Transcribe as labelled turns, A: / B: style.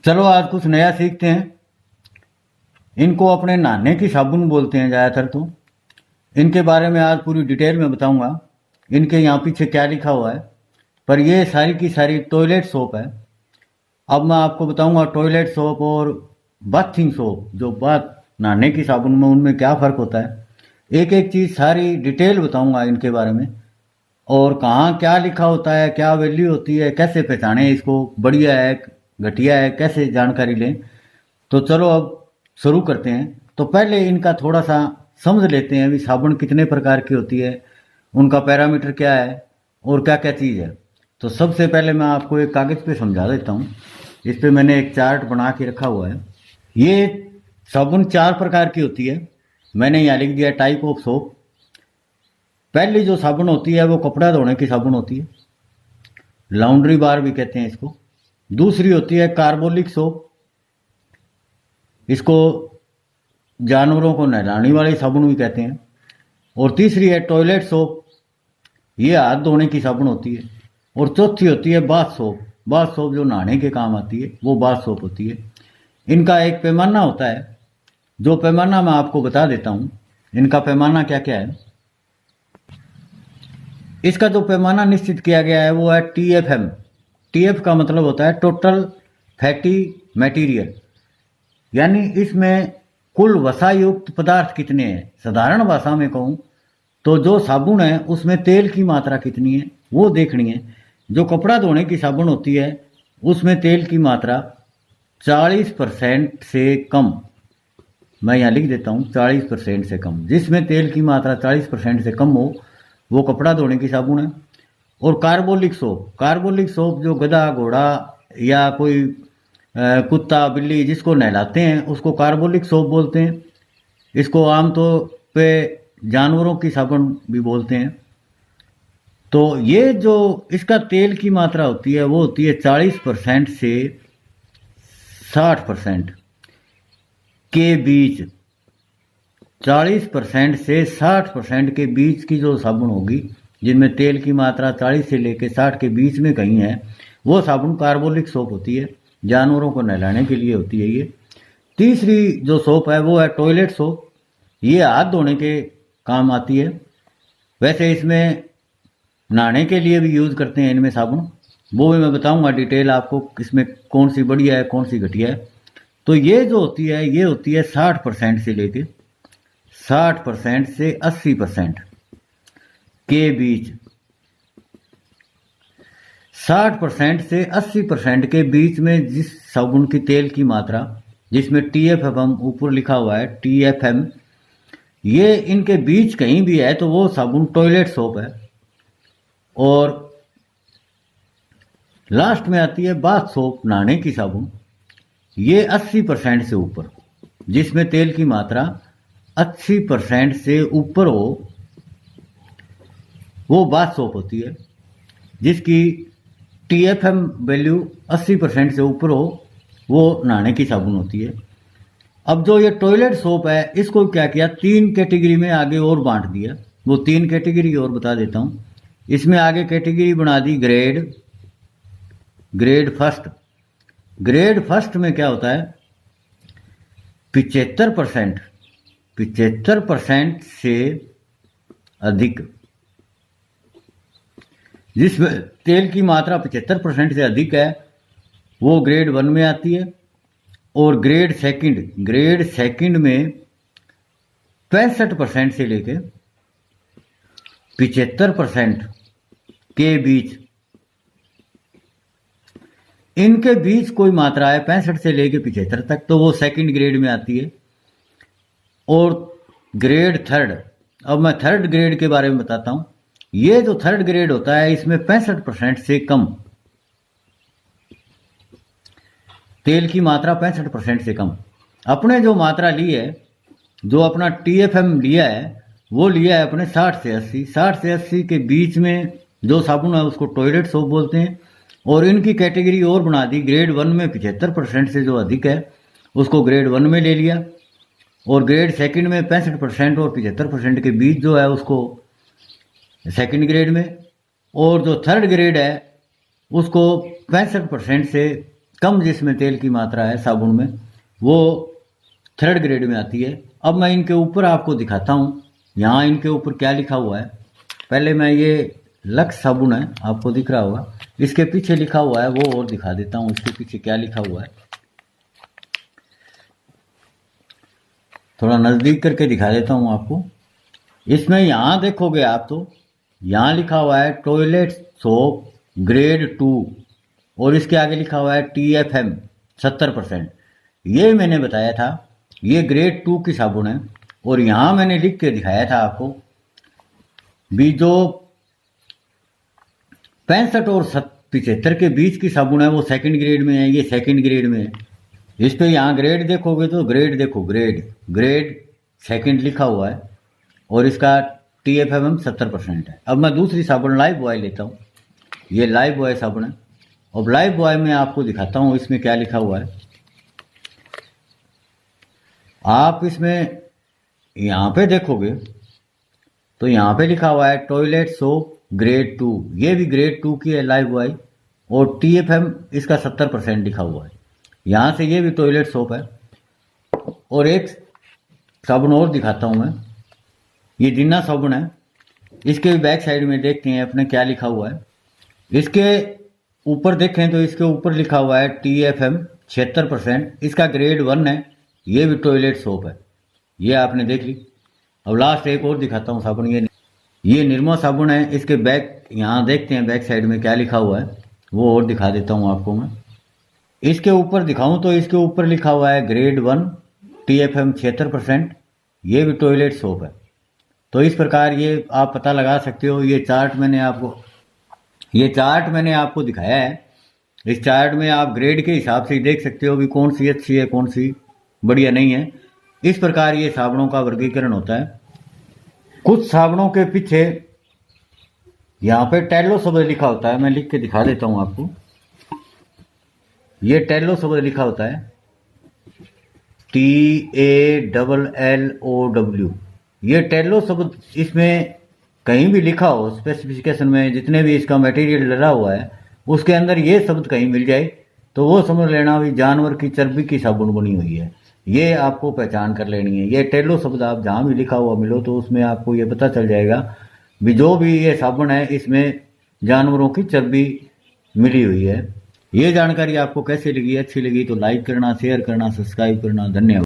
A: चलो आज कुछ नया सीखते हैं। इनको अपने नहाने की साबुन बोलते हैं ज़्यादातर। तो इनके बारे में आज पूरी डिटेल में बताऊंगा। इनके यहाँ पीछे क्या लिखा हुआ है, पर ये सारी की सारी टॉयलेट सोप है। अब मैं आपको बताऊंगा टॉयलेट सोप और बाथिंग सोप, जो बाथ नहाने की साबुन में, उनमें क्या फ़र्क होता है। एक एक चीज़ सारी डिटेल बताऊंगा इनके बारे में, और कहाँ क्या लिखा होता है, क्या वैल्यू होती है, कैसे पहचानें इसको, बढ़िया है घटिया है, कैसे जानकारी लें। तो चलो अब शुरू करते हैं। तो पहले इनका थोड़ा सा समझ लेते हैं भी साबुन कितने प्रकार की होती है, उनका पैरामीटर क्या है और क्या क्या चीज़ है। तो सबसे पहले मैं आपको एक कागज़ पे समझा देता हूँ। इस पे मैंने एक चार्ट बना के रखा हुआ है। ये साबुन 4 प्रकार की होती है। मैंने यहाँ लिख दिया टाइप ऑफ सोप। पहली जो साबुन होती है वो कपड़ा धोने की साबुन होती है, लॉन्ड्री बार भी कहते हैं इसको। दूसरी होती है कार्बोलिक सोप, इसको जानवरों को नहलाने वाली साबुन भी कहते हैं। और तीसरी है टॉयलेट सोप, ये हाथ धोने की साबुन होती है। और चौथी होती है बाथ सोप। बाथ सोप जो नहाने के काम आती है वो बाथ सोप होती है। इनका एक पैमाना होता है, जो पैमाना मैं आपको बता देता हूँ। इनका पैमाना क्या क्या है। इसका जो पैमाना निश्चित किया गया है वो है TFM। TF का मतलब होता है टोटल फैटी मटेरियल, यानी इसमें कुल वसायुक्त पदार्थ कितने हैं। साधारण भाषा में कहूँ तो जो साबुन है उसमें तेल की मात्रा कितनी है वो देखनी है। जो कपड़ा धोने की साबुन होती है उसमें तेल की मात्रा 40% से कम, मैं यहाँ लिख देता हूँ 40% से कम। जिसमें तेल की मात्रा 40% से कम हो वो कपड़ा धोने की साबुन है। और कार्बोलिक सोप, कार्बोलिक सोप जो गधा घोड़ा या कोई कुत्ता बिल्ली जिसको नहलाते हैं उसको कार्बोलिक सोप बोलते हैं। इसको आमतौर पे जानवरों की साबुन भी बोलते हैं। तो ये जो इसका तेल की मात्रा होती है वो होती है 40% से 60% के बीच। 40% से 60% के बीच की जो साबुन होगी, जिनमें तेल की मात्रा 40 से लेकर 60 के बीच में कहीं है, वो साबुन कार्बोलिक सोप होती है। जानवरों को नहलाने के लिए होती है ये। तीसरी जो सोप है वो है टॉयलेट सोप। ये हाथ धोने के काम आती है। वैसे इसमें नहाने के लिए भी यूज़ करते हैं इनमें साबुन, वो भी मैं बताऊंगा डिटेल आपको, इसमें कौन सी बढ़िया है कौन सी घटिया है। तो ये जो होती है ये होती है 60% से लेके 60% से 80% के बीच। 60% से 80% के बीच में जिस साबुन की तेल की मात्रा, जिसमें TFM ऊपर लिखा हुआ है TFM, ये इनके बीच कहीं भी है तो वो साबुन टॉयलेट सोप है। और लास्ट में आती है बाथ सोप, नहाने की साबुन। ये 80% से ऊपर, जिसमें तेल की मात्रा 80% से ऊपर हो वो बाथ सोप होती है। जिसकी TFM वैल्यू 80% से ऊपर हो वो नहाने की साबुन होती है। अब जो ये टॉयलेट सोप है इसको क्या किया, 3 कैटेगरी में आगे और बांट दिया। वो 3 कैटेगरी और बता देता हूँ। इसमें आगे कैटेगरी बना दी ग्रेड फर्स्ट। ग्रेड फर्स्ट में क्या होता है, 75% से अधिक, जिसमें तेल की मात्रा 75% से अधिक है वो ग्रेड 1 में आती है। और ग्रेड सेकंड में 65% से लेके 75% के बीच, इनके बीच कोई मात्रा है 65 से लेके 75 तक, तो वो सेकंड ग्रेड में आती है। और ग्रेड थर्ड, अब मैं थर्ड ग्रेड के बारे में बताता हूं। ये जो थर्ड ग्रेड होता है इसमें 65% से कम, तेल की मात्रा 65% से कम। अपने जो मात्रा ली है, जो अपना TFM लिया है वो लिया है अपने 60 से 80 के बीच में जो साबुन है उसको टॉयलेट सोप बोलते हैं। और इनकी कैटेगरी और बना दी, ग्रेड 1 में 75% से जो अधिक है उसको ग्रेड 1 में ले लिया, और ग्रेड सेकंड में 65% और 75% के बीच जो है उसको सेकंड ग्रेड में, और जो थर्ड ग्रेड है उसको 65% से कम जिसमें तेल की मात्रा है साबुन में, वो 3rd ग्रेड में आती है। अब मैं इनके ऊपर आपको दिखाता हूँ, यहाँ इनके ऊपर क्या लिखा हुआ है। पहले मैं ये लक्स साबुन है, आपको दिख रहा होगा, इसके पीछे लिखा हुआ है वो और दिखा देता हूँ इसके पीछे क्या लिखा हुआ है। थोड़ा नज़दीक करके दिखा देता हूँ आपको। इसमें यहाँ देखोगे आप तो यहाँ लिखा हुआ है टॉयलेट सोप ग्रेड 2 और इसके आगे लिखा हुआ है TFM 70%। ये मैंने बताया था ये ग्रेड 2 की साबुन है, और यहाँ मैंने लिख के दिखाया था आपको भी जो 65 और 75 के बीच की साबुन है वो 2nd ग्रेड में है, ये 2nd ग्रेड में है। इस पे यहाँ ग्रेड देखोगे तो ग्रेड देखो, ग्रेड 2nd लिखा हुआ है और इसका TFM 70% है। अब मैं दूसरी साबुन लाइफ बॉय लेता हूँ, ये लाइफ बॉय साबुन है। अब लाइफ बॉय में आपको दिखाता हूँ इसमें क्या लिखा हुआ है। आप इसमें यहाँ पे देखोगे तो यहाँ पे लिखा हुआ है टॉयलेट सोप ग्रेड 2, ये भी ग्रेड 2 की है लाइफ बॉय, और TFM इसका 70% लिखा हुआ है। यहाँ से ये भी टॉयलेट सोप है। और एक साबुन और दिखाता हूँ मैं, ये जिन्ना साबुन है, इसके भी बैक साइड में देखते हैं अपने क्या लिखा हुआ है। इसके ऊपर देखें तो इसके ऊपर लिखा हुआ है TFM 76%, इसका ग्रेड 1 है, ये भी टॉयलेट सोप है, ये आपने देख ली। अब लास्ट एक और दिखाता हूँ साबुन, ये निर्मा साबुन है, इसके बैक यहाँ देखते हैं बैक साइड में क्या लिखा हुआ है वो और दिखा देता हूँ आपको मैं। इसके ऊपर दिखाऊं तो इसके ऊपर लिखा हुआ है ग्रेड 1 TFM 76%, ये भी टॉयलेट सोप है। तो इस प्रकार ये आप पता लगा सकते हो। ये चार्ट मैंने आपको दिखाया है। इस चार्ट में आप ग्रेड के हिसाब से देख सकते हो भी कौन सी अच्छी है कौन सी बढ़िया नहीं है। इस प्रकार ये साबुनों का वर्गीकरण होता है। कुछ साबुनों के पीछे यहाँ पे टैलो शब्द लिखा होता है, मैं लिख के दिखा देता हूँ आपको। ये टैलो शब्द लिखा होता है TALLOW। ये टैलो शब्द इसमें कहीं भी लिखा हो स्पेसिफिकेशन में, जितने भी इसका मटेरियल डला हुआ है उसके अंदर ये शब्द कहीं मिल जाए तो वो समझ लेना भी जानवर की चर्बी की साबुन बनी हुई है। ये आपको पहचान कर लेनी है। ये टैलो शब्द आप जहाँ भी लिखा हुआ मिलो तो उसमें आपको ये पता चल जाएगा भी जो भी ये साबुन है इसमें जानवरों की चर्बी मिली हुई है। ये जानकारी आपको कैसी लगी, अच्छी लगी तो लाइक करना, शेयर करना, सब्सक्राइब करना। धन्यवाद।